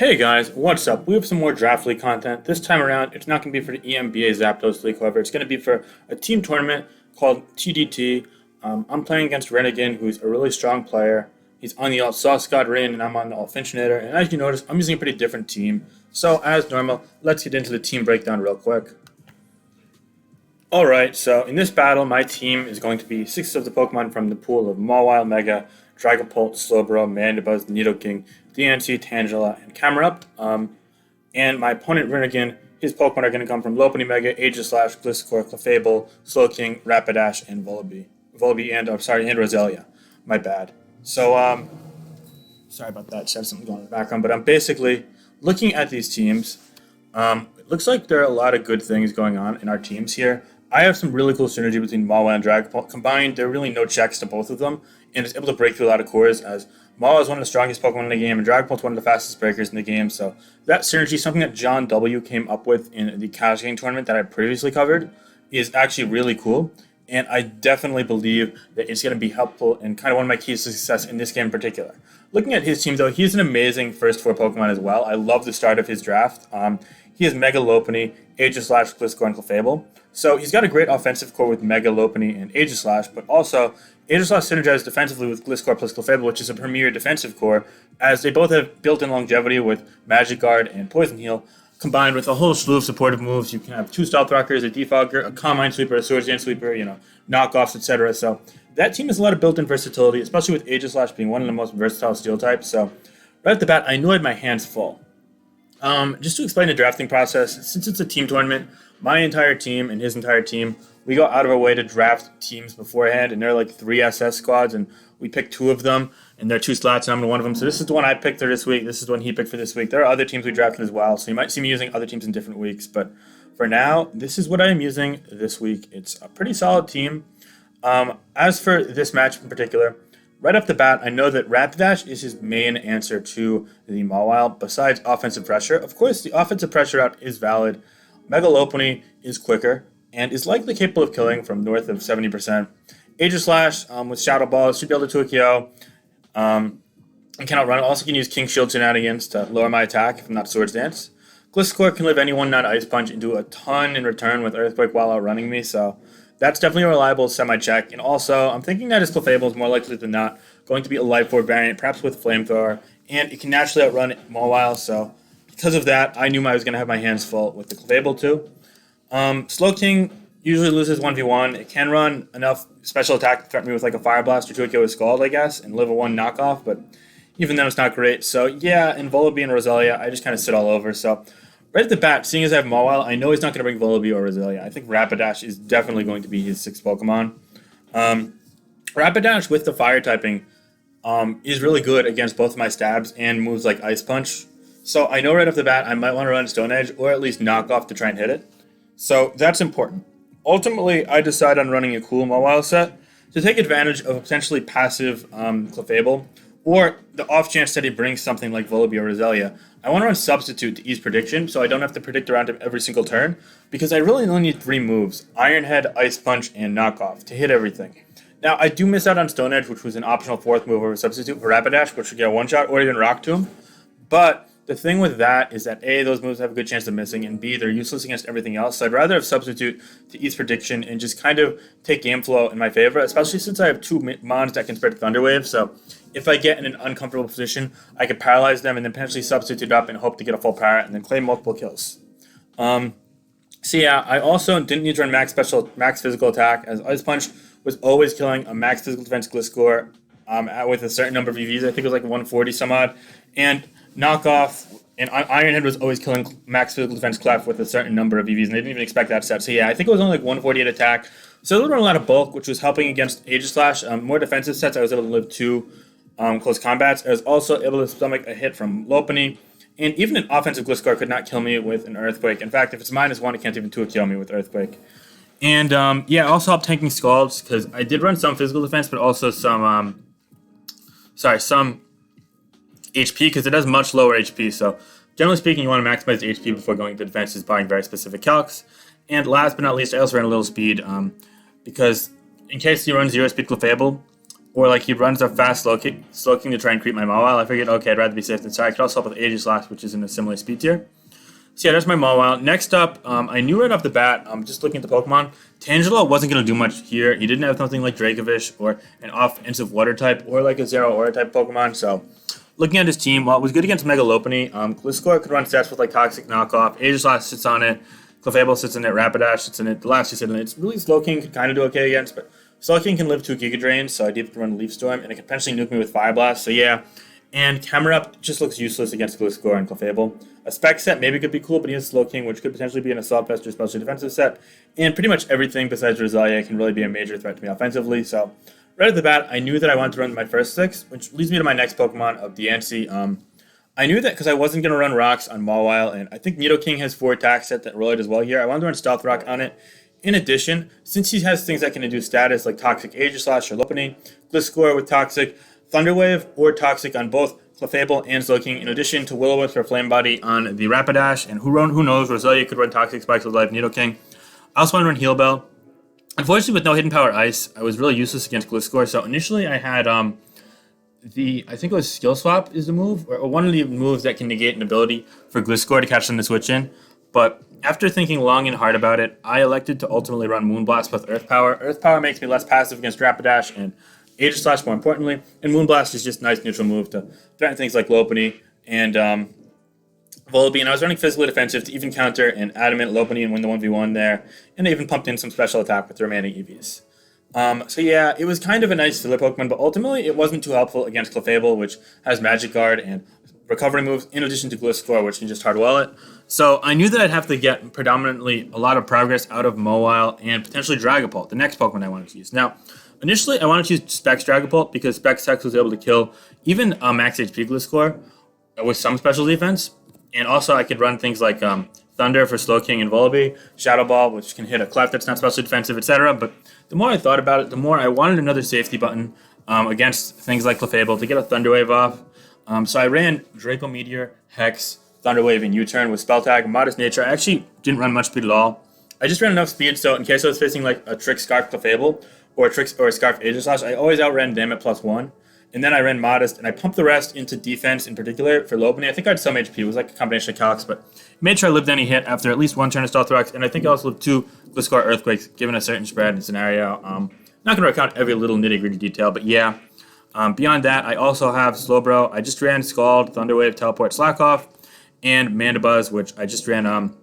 Hey guys, what's up? We have some more Draft League content. This time around, it's not going to be for the EMBA Zapdos League, however, it's going to be for a team tournament called TDT. I'm playing against Rinnegan, who's a really strong player. He's on the alt Sauce God Rin, and I'm on the alt Finchinator. And as you notice, I'm using a pretty different team. So, as normal, let's get into the team breakdown real quick. Alright, so in this battle, my team is going to be 6 of the Pokemon from the pool of Mawile, Mega, Dragapult, Slowbro, Mandibuzz, Nidoking, DNC, Tangela, and Camerupt. And my opponent, Rinnegan, his Pokemon are going to come from Lopunny, Mega, Aegislash, Gliscor, Clefable, Slowking, Rapidash, and Volibee. And Roselia. My bad. So, sorry about that. Just had something going in the background. But I'm basically looking at these teams. It looks like there are a lot of good things going on in our teams here. I have some really cool synergy between Mawile and Dragapult. Combined, there are really no checks to both of them, and it's able to break through a lot of cores, as Mawile is one of the strongest Pokemon in the game, and Dragapult's one of the fastest breakers in the game. So that synergy, something that John W. came up with in the Cash Game tournament that I previously covered, is actually really cool. And I definitely believe that it's going to be helpful and kind of one of my keys to success in this game in particular. Looking at his team, though, he's an amazing first 4 Pokemon as well. I love the start of his draft. He has Mega Lopunny, Aegislash, Gliscor, and Clefable. So he's got a great offensive core with Mega Lopunny and Aegislash, but also Aegislash synergizes defensively with Gliscor plus Clefable, which is a premier defensive core, as they both have built-in longevity with Magic Guard and Poison Heal, combined with a whole slew of supportive moves. You can have 2 Stealth Rockers, a Defogger, a Calm Mind Sweeper, a Swords Dance Sweeper, knockoffs, etc. So that team has a lot of built-in versatility, especially with Aegislash being one of the most versatile steel types. So right at the bat, I knew I had my hands full. Just to explain the drafting process, since it's a team tournament, my entire team and his entire team, we go out of our way to draft teams beforehand, and there are like 3 SS squads, and we pick 2 of them, and there are 2 slots, and I'm in one of them. So this is the one I picked for this week. This is the one he picked for this week. There are other teams we drafted as well, so you might see me using other teams in different weeks. But for now, this is what I am using this week. It's a pretty solid team. As for this match in particular, right off the bat, I know that Rapidash is his main answer to the Mawile, besides offensive pressure. Of course, the offensive pressure route is valid. Mega Lopunny is quicker and is likely capable of killing from north of 70%. Aegislash with Shadow Ball should be able to 2-KO and can outrun it. Also can use King Shield shenanigans to lower my attack if I'm not Swords Dance. Gliscor can live anyone not Ice Punch and do a ton in return with Earthquake while outrunning me, so that's definitely a reliable semi-check. And also, I'm thinking that his Clefable is more likely than not going to be a Life Orb variant, perhaps with Flamethrower, and it can naturally outrun Mawile, so because of that, I knew I was going to have my hands full with the Clefable too. Slowking usually loses 1v1. It can run enough special attack to threaten me with like a Fire Blast or 2-KO with Scald, I guess, and live a 1 knockoff, but even then it's not great. So yeah, in Volibee and Roselia, I just kind of sit all over. So right at the bat, seeing as I have Mawile, I know he's not going to bring Volibee or Roselia. I think Rapidash is definitely going to be his 6th Pokemon. Rapidash with the Fire typing is really good against both my stabs and moves like Ice Punch. So I know right off the bat I might want to run Stone Edge or at least Knockoff to try and hit it. So that's important. Ultimately, I decide on running a cool Mawile set to take advantage of a potentially passive Clefable, or the off chance that he brings something like Volibee or Roselia. I want to run Substitute to ease prediction, so I don't have to predict around him every single turn, because I really only need 3 moves, Iron Head, Ice Punch, and Knockoff, to hit everything. Now, I do miss out on Stone Edge, which was an optional 4th move over Substitute for Rapidash, which would get a 1-shot, or even Rock Tomb, but the thing with that is that A, those moves have a good chance of missing, and B, they're useless against everything else. So I'd rather have Substitute to ease prediction and just kind of take game flow in my favor, especially since I have 2 Mons that can spread Thunder Wave. So if I get in an uncomfortable position, I can paralyze them and then potentially Substitute up and hope to get a full power and then claim multiple kills. So yeah, I also didn't need to run max physical attack, as Ice Punch was always killing a max physical defense Gliscor with a certain number of EVs. I think it was like 140 some odd. And Knockoff and Iron Head was always killing max physical defense Clef with a certain number of EVs, and they didn't even expect that set. So yeah, I think it was only like 148 attack. So there was a lot of bulk, which was helping against Aegislash. More defensive sets, I was able to live 2 close combats. I was also able to stomach a hit from Lopunny, and even an offensive Gliscor could not kill me with an Earthquake. In fact, if it's -1, it can't even 2-KO me with Earthquake. And yeah, also helped tanking Scalds, because I did run some physical defense, but also some HP, because it has much lower HP, so generally speaking, you want to maximize the HP before going to defenses, buying very specific calcs. And last but not least, I also ran a little speed, because in case you run 0 speed Clefable, or like he runs a fast slow king to try and creep my Mawile. I figured, okay, I'd rather be safe than sorry. I could also help with Aegislash, which is in a similar speed tier. So yeah, that's my Mawile. Next up, I knew right off the bat, just looking at the Pokemon, Tangela wasn't going to do much here. He didn't have something like Dracovish or an offensive water type or like a Zero Aura type Pokemon. So looking at his team, while it was good against Mega Lopunny, Gliscor could run stats with like Toxic Knockoff. Aegislash sits on it. Clefable sits in it. Rapidash sits in it. The last two sit in it. It's really Slowking could kind of do okay against, but Slowking can live 2 Giga Drains, so I did run Leaf Storm, and it could potentially nuke me with Fire Blast. So yeah, and Camerupt just looks useless against Gliscor and Clefable. A spec set maybe could be cool, but he has Slowking, which could potentially be an Assault Vest or especially defensive set. And pretty much everything besides Roselia can really be a major threat to me offensively. So right at the bat, I knew that I wanted to run my first 6, which leads me to my next Pokemon of Diancie. I knew that because I wasn't going to run Rocks on Mawile, and I think Nidoking has 4 attack set that really does well here. I wanted to run Stealth Rock on it. In addition, since he has things that can induce status like Toxic Aegislash or Lopunny, Gliscor with Toxic, Thunderwave, or Toxic on both Clefable and Slowking, in addition to Will-O-Wisp or Flame Body on the Rapidash, and who knows, Roselia could run Toxic Spikes with Life Nidoking. I also want to run Heal Bell. Unfortunately, with no Hidden Power Ice, I was really useless against Gliscor, so initially I had I think it was Skill Swap is the move, or one of the moves that can negate an ability for Gliscor to catch them to switch in. But after thinking long and hard about it, I elected to ultimately run Moonblast with Earth Power. Earth Power makes me less passive against Rapidash and Aegislash more importantly, and Moonblast is just a nice neutral move to threaten things like Lopunny and Volibee. And I was running physically defensive to even counter an Adamant Lopunny and win the 1v1 there, and I even pumped in some special attack with the remaining EVs. So yeah, it was kind of a nice filler Pokemon, but ultimately it wasn't too helpful against Clefable, which has Magic Guard and recovery moves, in addition to Gliscor, which can just hard well it. So I knew that I'd have to get predominantly a lot of progress out of Mawile and potentially Dragapult, the next Pokemon I wanted to use. Now, initially I wanted to use Specs Dragapult because Specs Tex was able to kill even max HP Gliscor with some special defense, and also I could run things like Thunder for Slowking and Volibee, Shadow Ball, which can hit a Clef that's not specially defensive, etc. But the more I thought about it, the more I wanted another safety button against things like Clefable to get a Thunder Wave off. So I ran Draco Meteor, Hex, Thunder Wave, and U-Turn with Spell Tag, Modest Nature. I actually didn't run much speed at all. I just ran enough speed so in case I was facing like a Trick Scarf Clefable or a Scarf Aegislash, I always outran them at +1. And then I ran Modest, and I pumped the rest into defense in particular for Lopunny. I think I had some HP. It was like a combination of calcs, but made sure I lived any hit after at least 1 turn of Stealth Rocks, and I think I also lived 2 Gliscor Earthquakes, given a certain spread and scenario. Not going to recount every little nitty-gritty detail, but yeah. Beyond that, I also have Slowbro. I just ran Scald, Thunderwave, Teleport, Slack Off, and Mandibuzz, which I just ran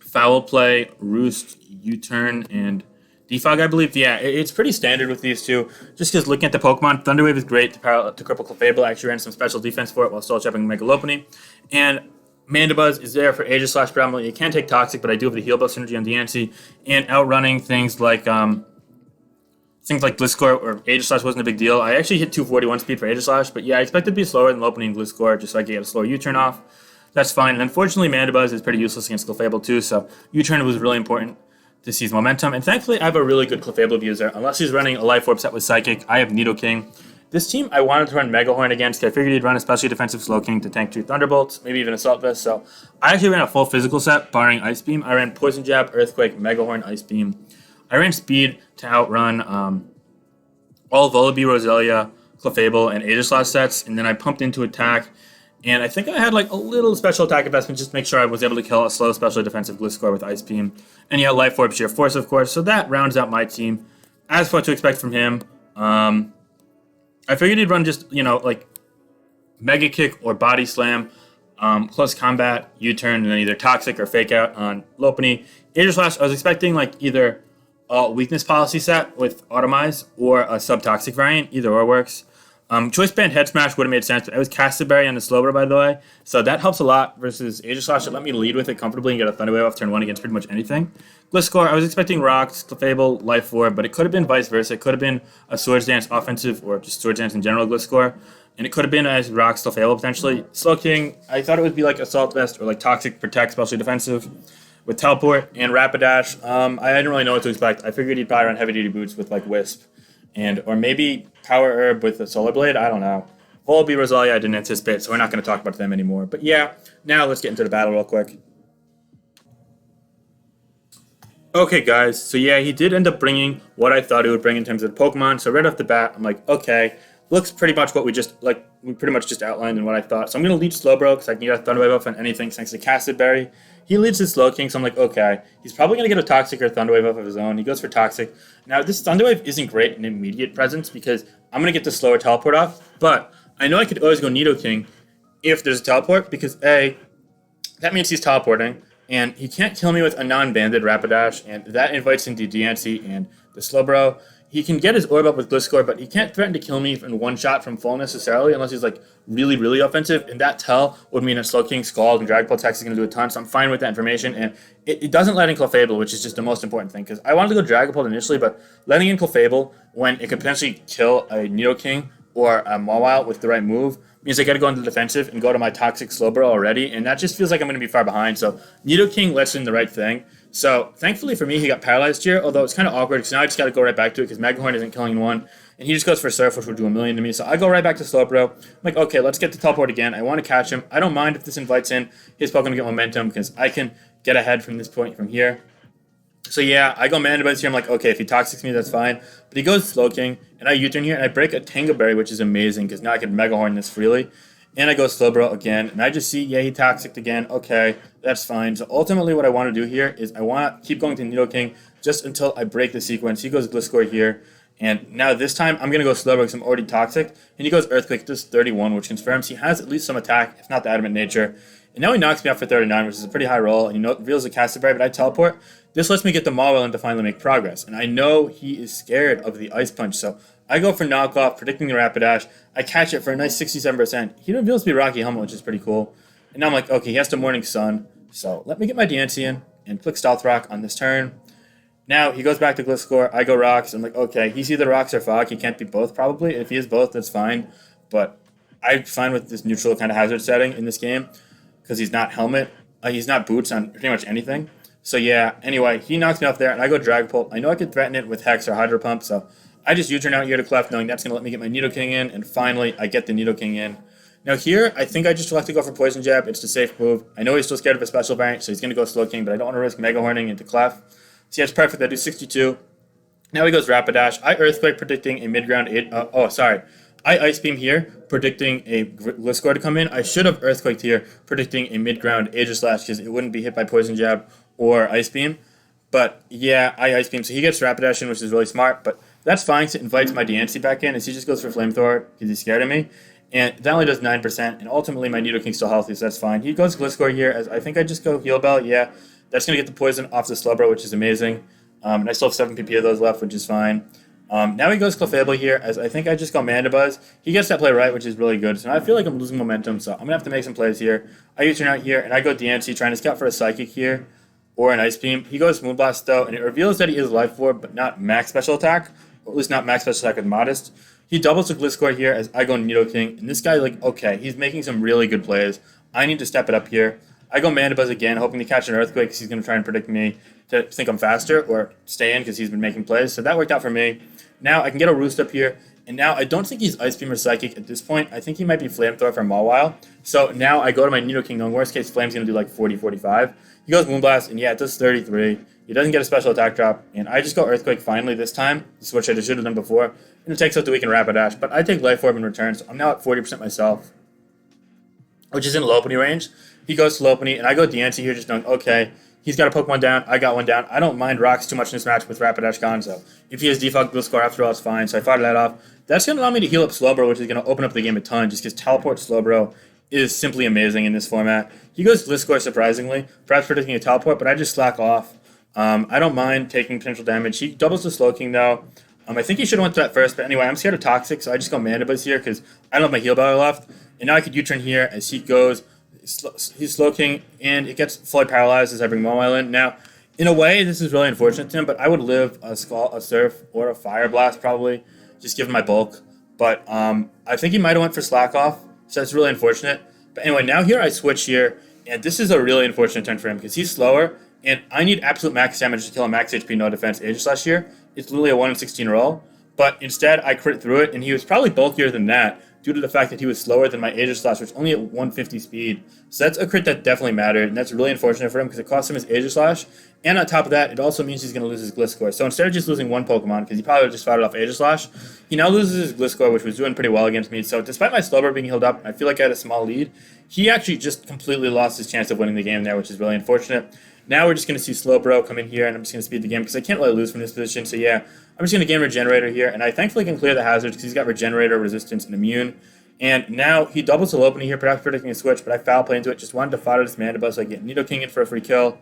Foul Play, Roost, U-Turn, and Defog, I believe. Yeah, it's pretty standard with these two. Just because looking at the Pokemon, Thunderwave is great to cripple Clefable. I actually ran some special defense for it while still chopping Mega Lopunny. And Mandibuzz is there for Aegislash predominantly. It can take Toxic, but I do have the Heal Bell synergy on Diancie. And outrunning things like Gliscor or Aegislash wasn't a big deal. I actually hit 241 speed for Aegislash, but yeah, I expect it to be slower than Lopunny and Gliscor just so I can get a slower U-turn off. That's fine. And unfortunately, Mandibuzz is pretty useless against Clefable too, so U-turn was really important to seize momentum. And thankfully, I have a really good Clefable abuser. Unless he's running a Life Orb set with Psychic, I have Nidoking. This team I wanted to run Mega Horn against. I figured he'd run especially defensive Slowking to tank 2 Thunderbolts, maybe even Assault Vest. So I actually ran a full physical set, barring Ice Beam. I ran Poison Jab, Earthquake, Mega Horn, Ice Beam. I ran Speed to outrun all Volibee, Roselia, Clefable, and Aegislash sets, and then I pumped into attack. And I think I had like a little special attack investment just to make sure I was able to kill a slow special defensive Gliscor with Ice Beam. And yeah, Life Orb, Sheer Force, of course. So that rounds out my team. As for what to expect from him, I figured he'd run just, like Mega Kick or Body Slam, Close Combat, U-Turn, and then either Toxic or Fake Out on Lopunny. Aegislash, I was expecting like either a Weakness Policy set with Automize or a Sub-Toxic variant. Either or works. Choice Band Head Smash would have made sense, but I was Castaberry on the Slowbro, by the way, so that helps a lot versus Aegislash. It let me lead with it comfortably and get a Thunder Wave off turn 1 against pretty much anything. Gliscor, I was expecting Rocks, Clefable, Life Orb, but it could have been vice versa. It could have been a Swords Dance offensive or just Swords Dance in general Gliscor, and it could have been as Rocks, Clefable potentially. Slowking, I thought it would be like Assault Vest or like Toxic Protect, especially defensive, with Teleport and Rapidash. I didn't really know what to expect. I figured he'd probably run Heavy Duty Boots with like Wisp. Or maybe Power Herb with a Solar Blade, I don't know. Volibee, Roselia, I didn't anticipate, so we're not going to talk about them anymore. But yeah, now let's get into the battle real quick. Okay, guys. So yeah, he did end up bringing what I thought he would bring in terms of the Pokemon. So right off the bat, I'm like, okay, looks pretty much what we pretty much just outlined and what I thought. So I'm gonna leech Slowbro because I can get a Thunder Wave off on anything thanks to Casted Berry. He leads his Slowking, so I'm like, okay, he's probably gonna get a Toxic or Thunder Wave off of his own. He goes for Toxic. Now this Thunder Wave isn't great in immediate presence because I'm gonna get the slower teleport off, but I know I could always go Nidoking if there's a teleport because that means he's teleporting, and he can't kill me with a non-banded Rapidash, and that invites into DNC and the Slowbro. He can get his orb up with Gliscor, but he can't threaten to kill me in one shot from full necessarily, unless he's like really, really offensive. And that tell would mean that Slowking, Scald, and Dragapult Text is going to do a ton. So I'm fine with that information, and it doesn't let in Clefable, which is just the most important thing. Because I wanted to go Dragapult initially, but letting in Clefable when it could potentially kill a Nidoking or a Mawile with the right move means I got to go into the defensive and go to my Toxic Slowbro already, and that just feels like I'm going to be far behind. So Nidoking lets in the right thing. So thankfully for me, he got paralyzed here, although it's kind of awkward because now I just got to go right back to it because Megahorn isn't killing in one, and he just goes for Surf, which would do a million to me. So I go right back to Slowbro. I'm like, okay, let's get the teleport again. I want to catch him. I don't mind if this invites in his Pokemon to get momentum because I can get ahead from this point from here. So yeah, I go Mandibuzz here. I'm like, okay, if he Toxics me, that's fine. But he goes Slowking, and I U-turn here, and I break a Tango Berry, which is amazing because now I can Megahorn this freely. And I go Slowbro again, and I just see, yeah, he Toxic again. Okay, that's fine. So ultimately, what I want to do here is I want to keep going to Nidoking just until I break the sequence. He goes Gliscor here, and now this time I'm going to go Slowbro because I'm already Toxic. And he goes Earthquake, does 31, which confirms he has at least some attack, if not the Adamant Nature. And now he knocks me out for 39, which is a pretty high roll. And he reveals a Casted Berry, but I teleport. This lets me get the Mawile in to finally make progress. And I know he is scared of the Ice Punch, so I go for knockoff, predicting the Rapidash. I catch it for a nice 67%. He reveals to be Rocky Helmet, which is pretty cool. And now I'm like, okay, he has to Morning Sun. So let me get my DNC in and click Stealth Rock on this turn. Now he goes back to Gliscor. I go Rocks. I'm like, okay, he's either Rocks or Fog. He can't be both, probably. If he is both, that's fine. But I'm fine with this neutral kind of hazard setting in this game because he's not Helmet. He's not Boots on pretty much anything. So yeah, anyway, he knocks me off there, and I go Dragapult. I know I could threaten it with Hex or Hydro Pump, so I just U-turn out here to Clef, knowing that's going to let me get my Nidoking in, and finally, I get the Nidoking in. Now here, I think I just like to go for Poison Jab. It's the safe move. I know he's still scared of a special variant, so he's going to go Slowking, but I don't want to risk Mega Horning into Clef. So yeah, it's perfect. I do 62. Now he goes Rapidash. I Earthquake, predicting a mid-ground 8. I Ice Beam here, predicting a Gliscor to come in. I should have Earthquaked here, predicting a mid-ground Aegislash because it wouldn't be hit by Poison Jab or Ice Beam. But yeah, I Ice Beam. So he gets Rapidash in, which is really smart. But that's fine. So it invites my DNC back in as he just goes for Flamethrower because he's scared of me. And that only does 9%. And ultimately, my Nidoking's still healthy, so that's fine. He goes Gliscor here as I think I just go Heal Bell. Yeah, that's going to get the poison off the Slowbro, which is amazing. And I still have 7 PP of those left, which is fine. Now he goes Clefable here, as I think I just go Mandibuzz. He gets that play right, which is really good. So now I feel like I'm losing momentum, so I'm going to have to make some plays here. I U-turn out here, and I go DNC, trying to scout for a Psychic here, or an Ice Beam. He goes Moonblast, though, and it reveals that he is Life Orb, but not max special attack, or at least not max special attack with Modest. He doubles to Gliscor here, as I go Nidoking, and this guy, like, okay, he's making some really good plays. I need to step it up here. I go Mandibuzz again, hoping to catch an Earthquake, because he's going to try and predict me to think I'm faster, or stay in, because he's been making plays. So that worked out for me. Now I can get a Roost up here, and now I don't think he's Ice Beam or Psychic at this point. I think he might be Flamethrower from Mawile. So now I go to my Nidoking, knowing worst case Flame's going to do like 40, 45. He goes Moonblast, and yeah, it does 33. He doesn't get a special attack drop, and I just go Earthquake finally this time. This is what I should have done before. And it takes out the weakened Rapidash, but I take Life Orb in return, so I'm now at 40% myself, which is in Lopunny range. He goes to Lopunny, and I go DNC here just knowing, okay, he's got a Pokemon down, I got one down. I don't mind Rocks too much in this match with Rapidash gone, so if he has default Gliscor after all, it's fine. So I fought that off. That's going to allow me to heal up Slowbro, which is going to open up the game a ton, just because Teleport Slowbro is simply amazing in this format. He goes Gliscor, surprisingly, perhaps predicting a Teleport, but I just slack off. I don't mind taking potential damage. He doubles the Slowking, though. I think he should have went to that first, but anyway, I'm scared of Toxic, so I just go Mandibuzz here, because I don't have my Heal Bell left. And now I could U-turn here as he goes. He's Slowking, and it gets fully paralyzed as I bring Mawile in. Now, in a way, this is really unfortunate to him, but I would live a Surf or a Fire Blast probably, just given my bulk. But I think he might have went for Slack Off, so that's really unfortunate. But anyway, now here I switch here, and this is a really unfortunate turn for him because he's slower, and I need absolute max damage to kill a max HP, no defense Aegislash here. It's literally a 1 in 16 roll, but instead I crit through it, and he was probably bulkier than that. due to the fact that he was slower than my Aegis Slash, which is only at 150 speed. So that's a crit that definitely mattered, and that's really unfortunate for him because it cost him his Aegis Slash. And on top of that, it also means he's going to lose his Gliscor. So instead of just losing one Pokemon, because he probably would have just fought it off Aegis Slash, he now loses his Gliscor, which was doing pretty well against me. So despite my Slowbro being healed up, I feel like I had a small lead. He actually just completely lost his chance of winning the game there, which is really unfortunate. Now we're just going to see Slowbro come in here, and I'm just going to speed the game because I can't really lose from this position. So yeah, I'm just going to gain Regenerator here, and I thankfully can clear the hazards because he's got Regenerator, Resistance, and Immune. And now he doubles to opening here, perhaps predicting a switch, but I foul play into it. Just wanted to fodder this Mandibuzz so I get Nidoking in for a free kill.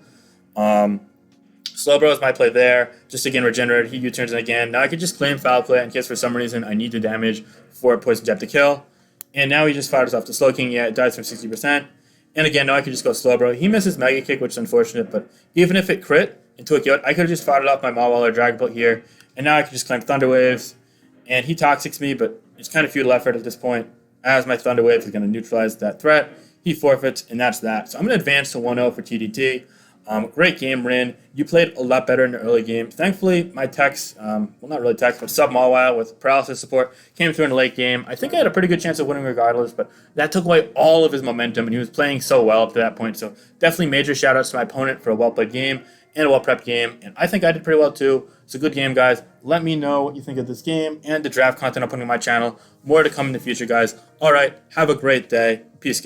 Slowbro is my play there. Just again regenerated. He U-turns in again. Now I could just claim foul play in case for some reason I need the damage for Poison Jab to kill. And now he just fires off the Slowking. Yeah, it dies from 60%. And again, now I could just go Slowbro. He misses Mega Kick, which is unfortunate, but even if it crit into a Kyot, I could have just fired off my Mawile or Dragon Bolt here. And now I could just claim Thunder Waves. And he Toxics me, but it's kind of futile effort at this point, as my Thunder Wave is going to neutralize that threat. He forfeits, and that's that. So I'm going to advance to 1-0 for TDT. Great game, Rin. You played a lot better in the early game. Thankfully, my techs, well, not really techs, but sub Mawile with paralysis support came through in the late game. I think I had a pretty good chance of winning regardless, but that took away all of his momentum, and he was playing so well up to that point. So definitely major shout-outs to my opponent for a well-played game and a well-prepped game, and I think I did pretty well too. It's a good game, guys. Let me know what you think of this game and the draft content I'm putting on my channel. More to come in the future, guys. All right, have a great day. Peace, guys.